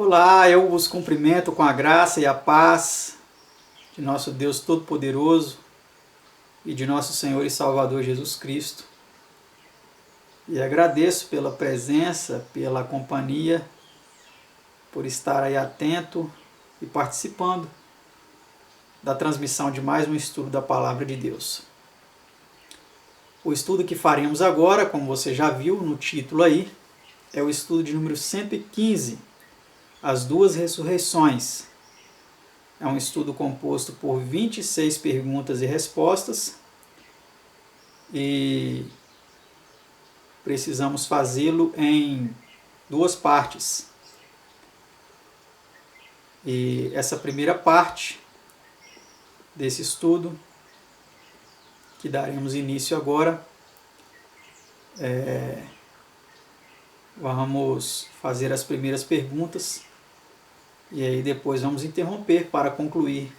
Olá, eu vos cumprimento com a graça e a paz de nosso Deus Todo-Poderoso e de nosso Senhor e Salvador Jesus Cristo. E agradeço pela presença, pela companhia, por estar aí atento e participando da transmissão de mais um estudo da Palavra de Deus. O estudo que faremos agora, como você já viu no título aí, é o estudo de número 115, As Duas Ressurreições. É um estudo composto por 26 perguntas e respostas e precisamos fazê-lo em duas partes. E essa primeira parte desse estudo, que daremos início agora, vamos fazer as primeiras perguntas e aí depois vamos interromper para concluir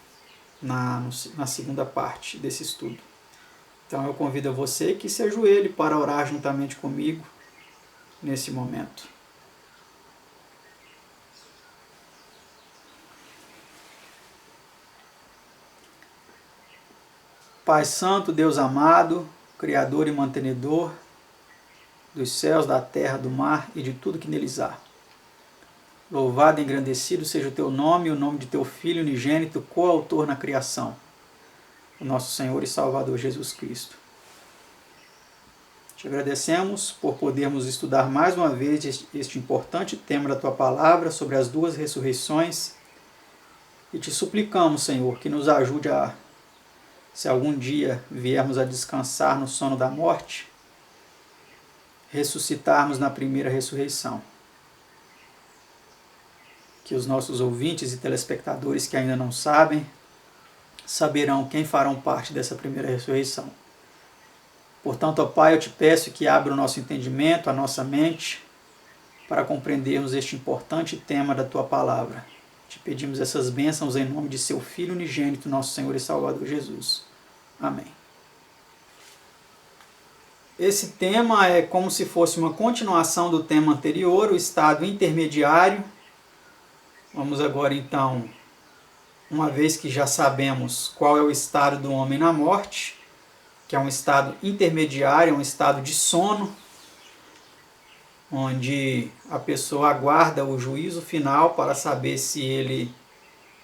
na segunda parte desse estudo. Então eu convido a você que se ajoelhe para orar juntamente comigo nesse momento. Pai Santo, Deus amado, Criador e mantenedor dos céus, da terra, do mar e de tudo que neles há. Louvado e engrandecido seja o teu nome e o nome de teu Filho unigênito, coautor na criação, o nosso Senhor e Salvador Jesus Cristo. Te agradecemos por podermos estudar mais uma vez este importante tema da tua palavra sobre as duas ressurreições e te suplicamos, Senhor, que nos ajude a, se algum dia viermos a descansar no sono da morte, ressuscitarmos na primeira ressurreição. Que os nossos ouvintes e telespectadores que ainda não sabem, saberão quem farão parte dessa primeira ressurreição. Portanto, ó Pai, eu te peço que abra o nosso entendimento, a nossa mente, para compreendermos este importante tema da tua palavra. Te pedimos essas bênçãos em nome de seu Filho unigênito, nosso Senhor e Salvador Jesus. Amém. Esse tema é como se fosse uma continuação do tema anterior, o estado intermediário. Vamos agora então, uma vez que já sabemos qual é o estado do homem na morte, que é um estado intermediário, um estado de sono, onde a pessoa aguarda o juízo final para saber se ele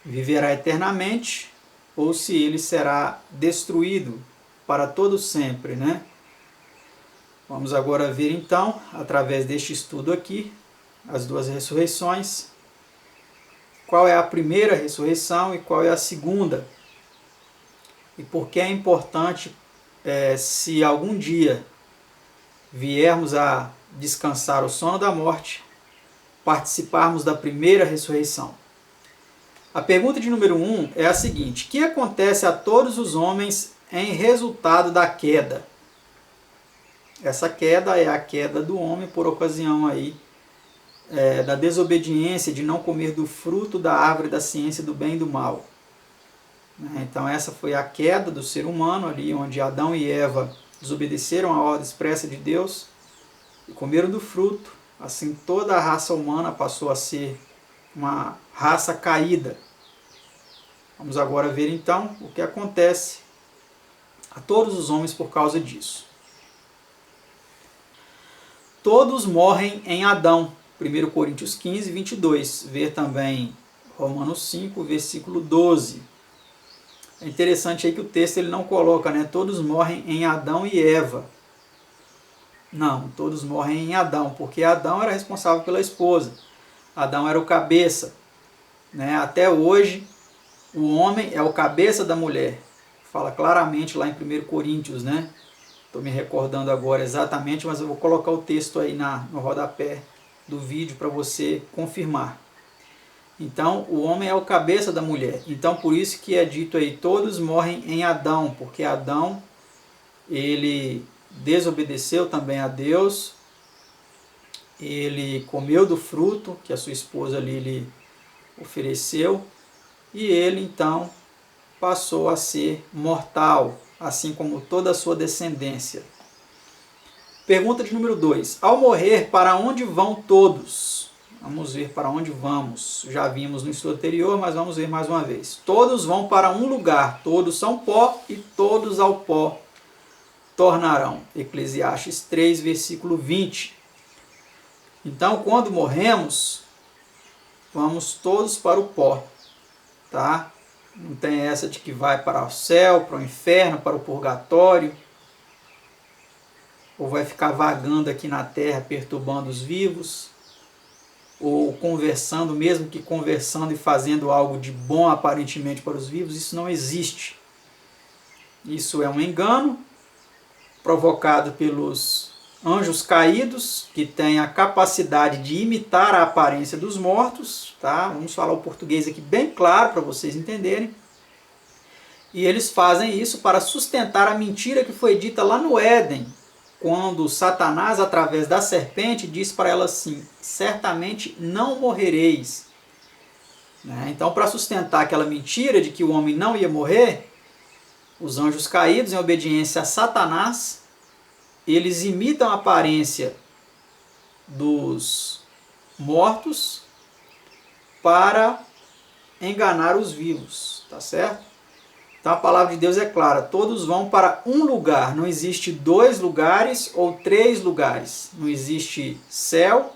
viverá eternamente ou se ele será destruído para todo sempre, né? Vamos agora ver então, através deste estudo aqui, as duas ressurreições, qual é a primeira ressurreição e qual é a segunda. E por que é importante, se algum dia viermos a descansar o sono da morte, participarmos da primeira ressurreição. A pergunta de número 1 é a seguinte: o que acontece a todos os homens em resultado da queda? Essa queda é a queda do homem por ocasião aí da desobediência de não comer do fruto da árvore da ciência do bem e do mal. Então essa foi a queda do ser humano ali, onde Adão e Eva desobedeceram a ordem expressa de Deus e comeram do fruto. Assim toda a raça humana passou a ser uma raça caída. Vamos agora ver então o que acontece a todos os homens por causa disso. Todos morrem em Adão. 1 Coríntios 15, 22. Ver também Romanos 5, versículo 12. É interessante aí que o texto ele não coloca, né? Todos morrem em Adão e Eva. Não, todos morrem em Adão, porque Adão era responsável pela esposa. Adão era o cabeça. Né? Até hoje, o homem é o cabeça da mulher. Fala claramente lá em 1 Coríntios, né? Estou me recordando agora exatamente, mas eu vou colocar o texto aí no rodapé do vídeo para você confirmar. Então, o homem é o cabeça da mulher. Então, por isso que é dito aí, todos morrem em Adão, porque Adão, ele desobedeceu também a Deus, ele comeu do fruto que a sua esposa ali lhe ofereceu, e ele, então, passou a ser mortal, assim como toda a sua descendência. Pergunta de número 2. Ao morrer, para onde vão todos? Vamos ver para onde vamos. Já vimos no estudo anterior, mas vamos ver mais uma vez. Todos vão para um lugar, todos são pó e todos ao pó tornarão. Eclesiastes 3, versículo 20. Então, quando morremos, vamos todos para o pó, tá? Não tem essa de que vai para o céu, para o inferno, para o purgatório, ou vai ficar vagando aqui na terra, perturbando os vivos, ou conversando, mesmo que conversando e fazendo algo de bom aparentemente para os vivos. Isso não existe. Isso é um engano provocado pelos anjos caídos, que têm a capacidade de imitar a aparência dos mortos, tá? Vamos falar o português aqui bem claro para vocês entenderem. E eles fazem isso para sustentar a mentira que foi dita lá no Éden, quando Satanás, através da serpente, disse para ela assim: certamente não morrereis. Então, para sustentar aquela mentira de que o homem não ia morrer, os anjos caídos, em obediência a Satanás, eles imitam a aparência dos mortos para enganar os vivos, tá certo? Então a palavra de Deus é clara, todos vão para um lugar, não existe 2 lugares ou 3 lugares, não existe céu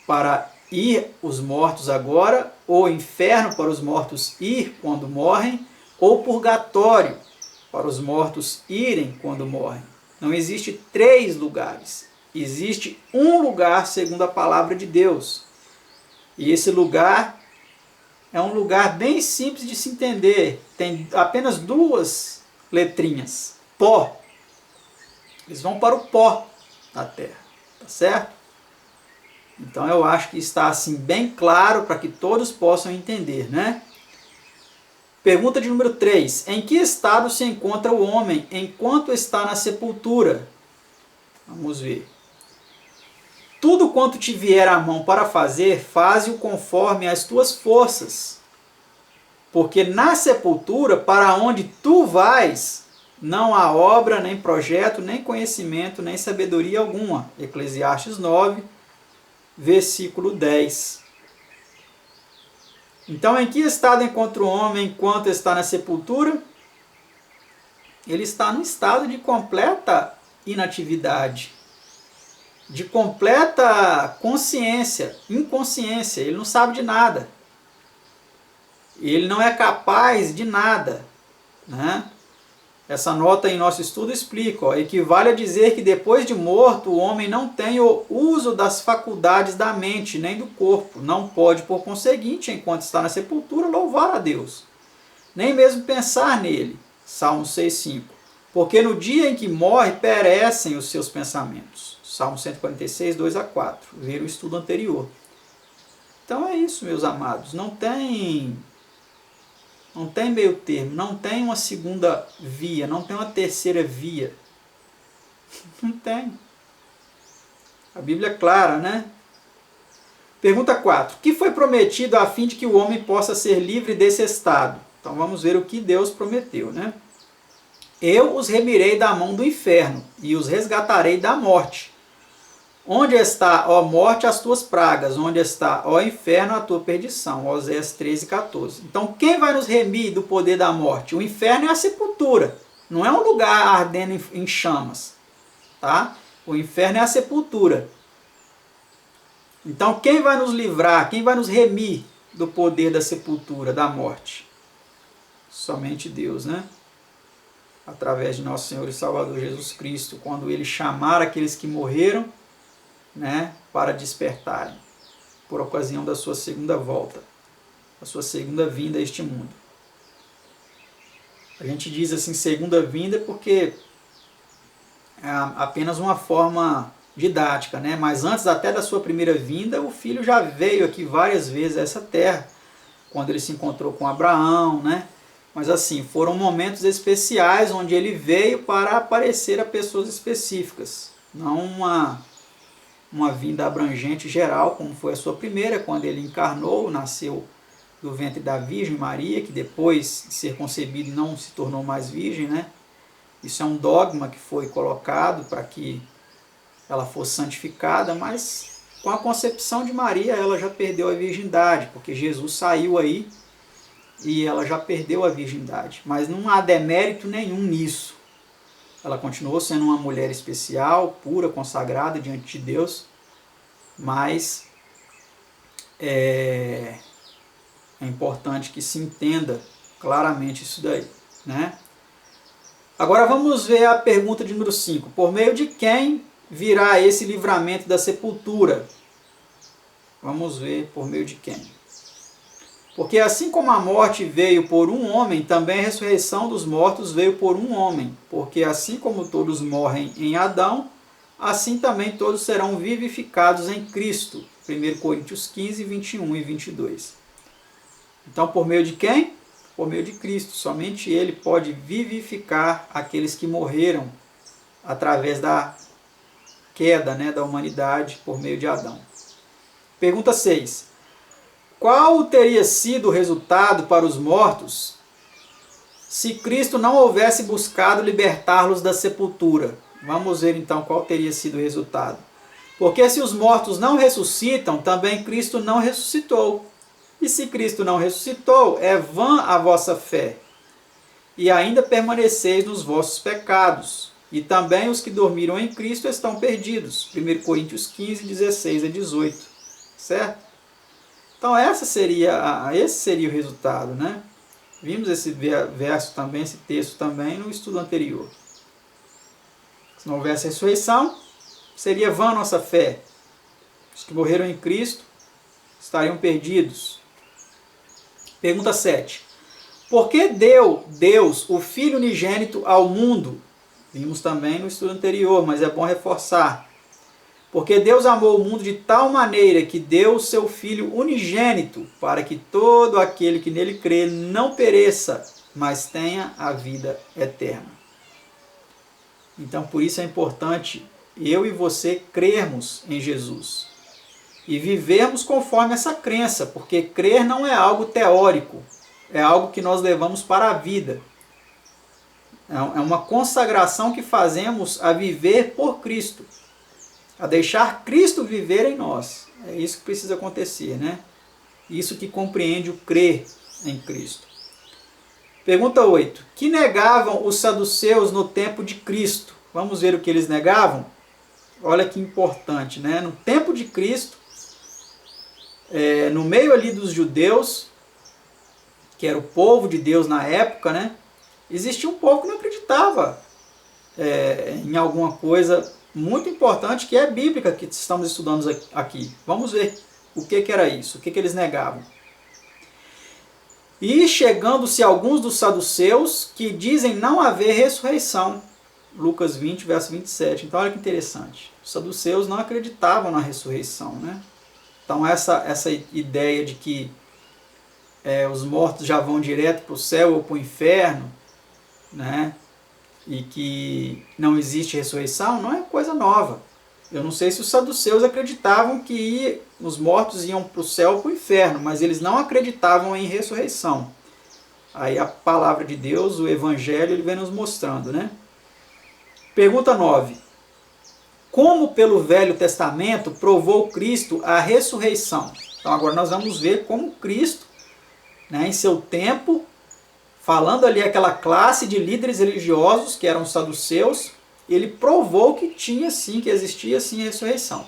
para ir os mortos agora, ou inferno para os mortos ir quando morrem, ou purgatório para os mortos irem quando morrem. Não existe 3 lugares, existe um lugar segundo a palavra de Deus. E esse lugar é um lugar bem simples de se entender, tem apenas 2 letrinhas, pó. Eles vão para o pó da terra, tá certo? Então eu acho que está assim bem claro para que todos possam entender, né? Pergunta de número 3. Em que estado se encontra o homem enquanto está na sepultura? Vamos ver. Tudo quanto te vier à mão para fazer, faze-o conforme as tuas forças. Porque na sepultura, para onde tu vais, não há obra, nem projeto, nem conhecimento, nem sabedoria alguma. Eclesiastes 9, versículo 10. Então, em que estado encontra o homem enquanto está na sepultura? Ele está no estado de completa inatividade, de completa inconsciência. Ele não sabe de nada. Ele não é capaz de nada, né? Essa nota em nosso estudo explica, equivale a dizer que depois de morto o homem não tem o uso das faculdades da mente nem do corpo, não pode, por conseguinte, enquanto está na sepultura, louvar a Deus, nem mesmo pensar nele. Salmo 6,5. Porque no dia em que morre, perecem os seus pensamentos. Salmo 146, 2 a 4. Ver o estudo anterior. Então é isso, meus amados. Não tem meio termo, não tem uma segunda via, não tem uma terceira via. Não tem. A Bíblia é clara, né? Pergunta 4. O que foi prometido a fim de que o homem possa ser livre desse estado? Então vamos ver o que Deus prometeu, né? Eu os remirei da mão do inferno e os resgatarei da morte. Onde está, ó morte, as tuas pragas? Onde está, ó inferno, a tua perdição? Oséias 13, 14. Então, quem vai nos remir do poder da morte? O inferno é a sepultura. Não é um lugar ardendo em chamas. Tá? O inferno é a sepultura. Então, quem vai nos livrar? Quem vai nos remir do poder da sepultura, da morte? Somente Deus, né? Através de nosso Senhor e Salvador Jesus Cristo, quando Ele chamar aqueles que morreram, né, para despertarem, por ocasião da sua segunda volta, a sua segunda vinda a este mundo. A gente diz assim, segunda vinda, porque é apenas uma forma didática, né? Mas antes até da sua primeira vinda, o Filho já veio aqui várias vezes a essa terra, quando ele se encontrou com Abraão, né? Mas assim, foram momentos especiais onde ele veio para aparecer a pessoas específicas, não uma vinda abrangente geral, como foi a sua primeira, quando ele encarnou, nasceu do ventre da Virgem Maria, que depois de ser concebido não se tornou mais virgem, né? Isso é um dogma que foi colocado para que ela fosse santificada, mas Com a concepção de Maria, ela já perdeu a virgindade, porque Jesus saiu aí e ela já perdeu a virgindade. Mas não há demérito nenhum nisso. Ela continuou sendo uma mulher especial, pura, consagrada diante de Deus, mas é importante que se entenda claramente isso daí, né? Agora vamos ver a pergunta de número 5. Por meio de quem virá esse livramento da sepultura? Vamos ver por meio de quem. Porque assim como a morte veio por um homem, também a ressurreição dos mortos veio por um homem. Porque assim como todos morrem em Adão, assim também todos serão vivificados em Cristo. 1 Coríntios 15, 21 e 22. Então, por meio de quem? Por meio de Cristo. Somente Ele pode vivificar aqueles que morreram através da queda, né, da humanidade por meio de Adão. Pergunta 6. Qual teria sido o resultado para os mortos se Cristo não houvesse buscado libertá-los da sepultura? Vamos ver então qual teria sido o resultado. Porque se os mortos não ressuscitam, também Cristo não ressuscitou. E se Cristo não ressuscitou, é vã a vossa fé. E ainda permaneceis nos vossos pecados. E também os que dormiram em Cristo estão perdidos. 1 Coríntios 15, 16 a 18. Certo? Então esse seria o resultado, né? Vimos esse verso também, esse texto também no estudo anterior. Se não houvesse ressurreição, seria vã a nossa fé. Os que morreram em Cristo estariam perdidos. Pergunta 7. Por que deu Deus o Filho unigênito ao mundo? Vimos também no estudo anterior, mas é bom reforçar. Porque Deus amou o mundo de tal maneira que deu o seu Filho unigênito, para que todo aquele que nele crê não pereça, mas tenha a vida eterna. Então, por isso é importante eu e você crermos em Jesus e vivermos conforme essa crença, porque crer não é algo teórico, é algo que nós levamos para a vida. É uma consagração que fazemos a viver por Cristo, a deixar Cristo viver em nós. É isso que precisa acontecer, né? Isso que compreende o crer em Cristo. Pergunta 8. Que negavam os saduceus no tempo de Cristo? Vamos ver o que eles negavam? Olha que importante, né? No tempo de Cristo, no meio ali dos judeus, que era o povo de Deus na época, né? Existia um povo que não acreditava em alguma coisa muito importante que é bíblica, que estamos estudando aqui. Vamos ver o que era isso, o que eles negavam. E chegando-se alguns dos saduceus que dizem não haver ressurreição. Lucas 20, verso 27. Então olha que interessante. Os saduceus não acreditavam na ressurreição, né? Então essa ideia de que os mortos já vão direto para o céu ou para o inferno, né? E que não existe ressurreição, não é coisa nova. Eu não sei se os saduceus acreditavam que os mortos iam para o céu ou para o inferno, mas eles não acreditavam em ressurreição. Aí a palavra de Deus, o Evangelho, ele vem nos mostrando, né? Pergunta 9. Como pelo Velho Testamento provou Cristo a ressurreição? Então agora nós vamos ver como Cristo, né, em seu tempo, falando ali aquela classe de líderes religiosos, que eram os saduceus, ele provou que tinha sim, que existia sim a ressurreição.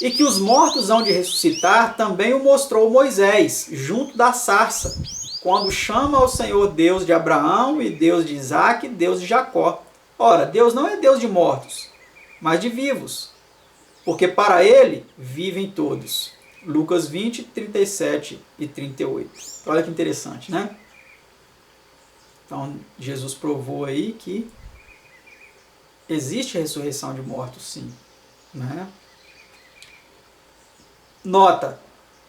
E que os mortos hão de ressuscitar, também o mostrou Moisés, junto da sarça, quando chama ao Senhor Deus de Abraão e Deus de Isaque e Deus de Jacó. Ora, Deus não é Deus de mortos, mas de vivos, porque para ele vivem todos. Lucas 20, 37 e 38. Olha que interessante, né? Então, Jesus provou aí que existe a ressurreição de mortos, sim. Né? Nota.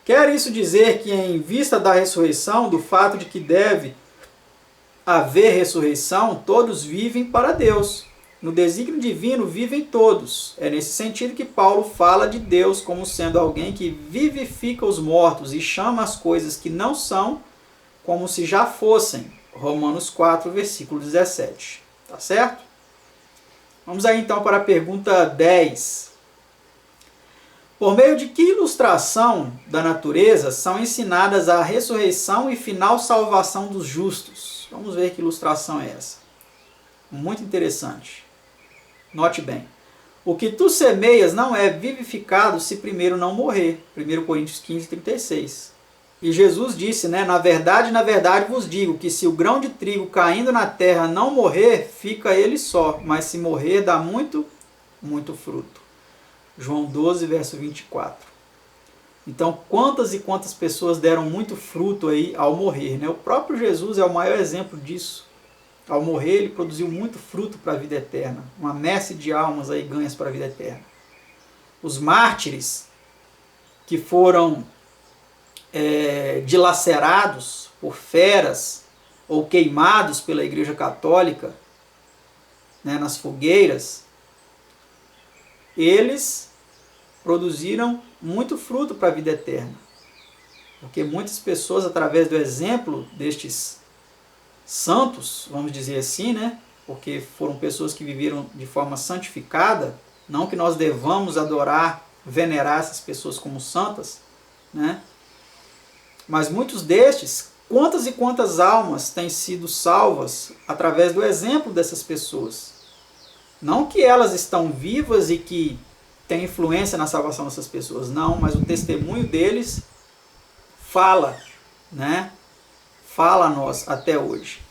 Quer isso dizer que, em vista da ressurreição, do fato de que deve haver ressurreição, todos vivem para Deus. No desígnio divino vivem todos. É nesse sentido que Paulo fala de Deus como sendo alguém que vivifica os mortos e chama as coisas que não são como se já fossem. Romanos 4, versículo 17. Tá certo? Vamos aí então para a pergunta 10. Por meio de que ilustração da natureza são ensinadas a ressurreição e final salvação dos justos? Vamos ver que ilustração é essa. Muito interessante. Note bem. O que tu semeias não é vivificado se primeiro não morrer. 1 Coríntios 15, 36. E Jesus disse, né? Na verdade vos digo que se o grão de trigo caindo na terra não morrer, fica ele só. Mas se morrer, dá muito, muito fruto. João 12, verso 24. Então, quantas e quantas pessoas deram muito fruto aí ao morrer, né? O próprio Jesus é o maior exemplo disso. Ao morrer, ele produziu muito fruto para a vida eterna. Uma messe de almas aí ganhas para a vida eterna. Os mártires que foram dilacerados por feras ou queimados pela Igreja Católica, né, nas fogueiras, eles produziram muito fruto para a vida eterna. Porque muitas pessoas, através do exemplo destes santos, vamos dizer assim, né? Porque foram pessoas que viveram de forma santificada, não que nós devamos adorar, venerar essas pessoas como santas, né? Mas muitos destes, quantas e quantas almas têm sido salvas através do exemplo dessas pessoas? Não que elas estão vivas e que têm influência na salvação dessas pessoas, não, mas o testemunho deles fala, né? Fala a nós até hoje.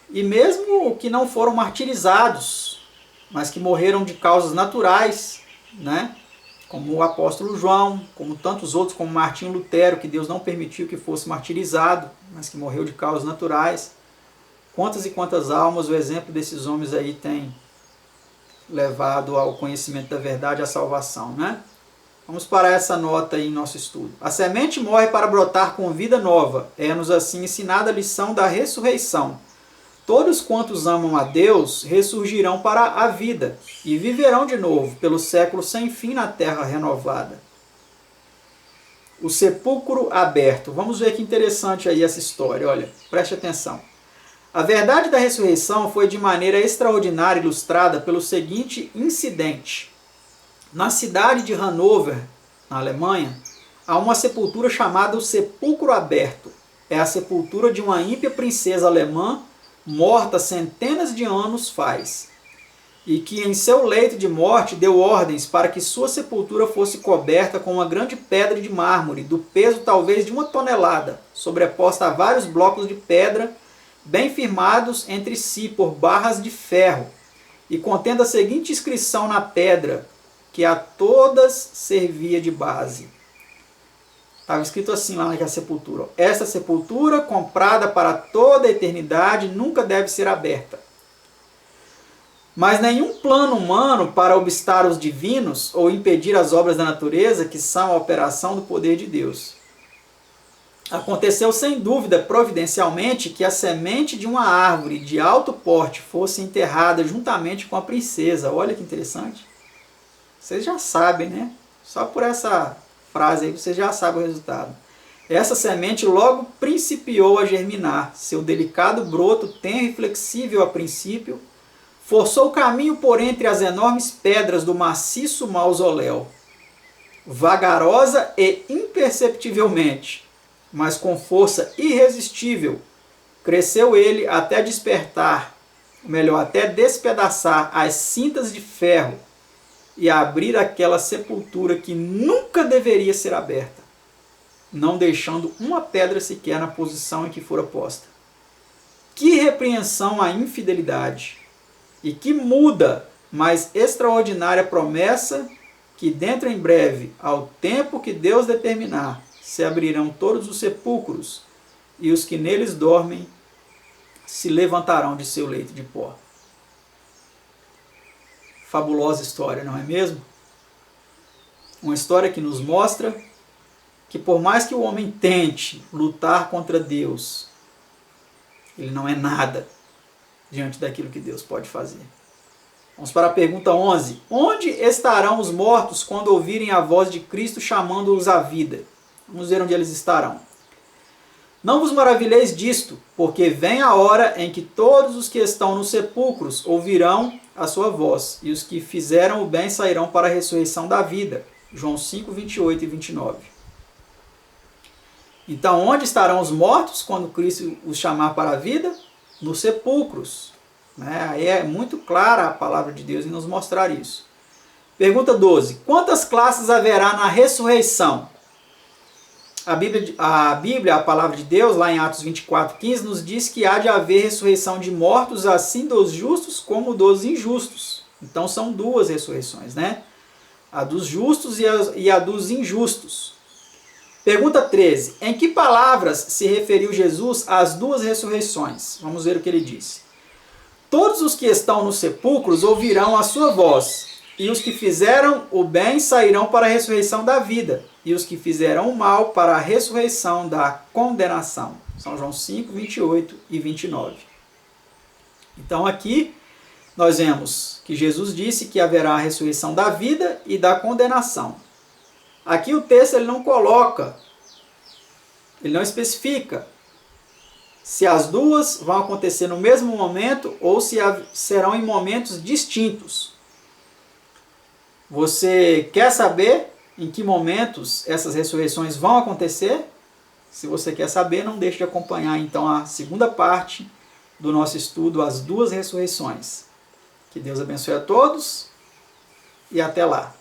E mesmo que não foram martirizados, mas que morreram de causas naturais, né? Como o apóstolo João, como tantos outros, como Martinho Lutero, que Deus não permitiu que fosse martirizado, mas que morreu de causas naturais. Quantas e quantas almas o exemplo desses homens aí tem levado ao conhecimento da verdade e à salvação, né? Vamos para essa nota aí em nosso estudo. A semente morre para brotar com vida nova. É-nos assim ensinada a lição da ressurreição. Todos quantos amam a Deus ressurgirão para a vida e viverão de novo pelo século sem fim na terra renovada. O sepulcro aberto. Vamos ver que interessante aí essa história. Olha, preste atenção. A verdade da ressurreição foi de maneira extraordinária ilustrada pelo seguinte incidente. Na cidade de Hannover, na Alemanha, há uma sepultura chamada o Sepulcro Aberto. É a sepultura de uma ímpia princesa alemã morta centenas de anos faz, e que em seu leito de morte deu ordens para que sua sepultura fosse coberta com uma grande pedra de mármore, do peso talvez de 1 tonelada, sobreposta a vários blocos de pedra, bem firmados entre si por barras de ferro, e contendo a seguinte inscrição na pedra, que a todas servia de base. Estava escrito assim lá naquela sepultura. Esta sepultura, comprada para toda a eternidade, nunca deve ser aberta. Mas nenhum plano humano para obstar os divinos ou impedir as obras da natureza, que são a operação do poder de Deus. Aconteceu sem dúvida, providencialmente, que a semente de uma árvore de alto porte fosse enterrada juntamente com a princesa. Olha que interessante. Vocês já sabem, né? Só por essa frase aí você já sabe o resultado. Essa semente logo principiou a germinar. Seu delicado broto, tenro e flexível a princípio, forçou o caminho por entre as enormes pedras do maciço mausoléu. Vagarosa e imperceptivelmente, mas com força irresistível, cresceu ele até despertar, melhor, até despedaçar as cintas de ferro e abrir aquela sepultura que nunca deveria ser aberta, não deixando uma pedra sequer na posição em que fora posta. Que repreensão à infidelidade! E que muda, mas extraordinária promessa que dentro em breve, ao tempo que Deus determinar, se abrirão todos os sepulcros e os que neles dormem se levantarão de seu leito de pó. Fabulosa história, não é mesmo? Uma história que nos mostra que por mais que o homem tente lutar contra Deus, ele não é nada diante daquilo que Deus pode fazer. Vamos para a pergunta 11. Onde estarão os mortos quando ouvirem a voz de Cristo chamando-os à vida? Vamos ver onde eles estarão. Não vos maravilheis disto, porque vem a hora em que todos os que estão nos sepulcros ouvirão a sua voz, e os que fizeram o bem sairão para a ressurreição da vida. João 5, 28 e 29. Então, onde estarão os mortos quando Cristo os chamar para a vida? Nos sepulcros. Aí é muito clara a palavra de Deus em nos mostrar isso. Pergunta 12. Quantas classes haverá na ressurreição? A Bíblia, a palavra de Deus, lá em Atos 24, 15, nos diz que há de haver ressurreição de mortos, assim dos justos como dos injustos. Então são duas ressurreições, né? A dos justos e a dos injustos. Pergunta 13. Em que palavras se referiu Jesus às duas ressurreições? Vamos ver o que ele disse. Todos os que estão nos sepulcros ouvirão a sua voz, e os que fizeram o bem sairão para a ressurreição da vida, e os que fizeram o mal para a ressurreição da condenação. São João 5, 28 e 29. Então aqui nós vemos que Jesus disse que haverá a ressurreição da vida e da condenação. Aqui o texto ele não coloca, ele não especifica se as duas vão acontecer no mesmo momento ou se serão em momentos distintos. Você quer saber em que momentos essas ressurreições vão acontecer? Se você quer saber, não deixe de acompanhar então a segunda parte do nosso estudo, as duas ressurreições. Que Deus abençoe a todos e até lá.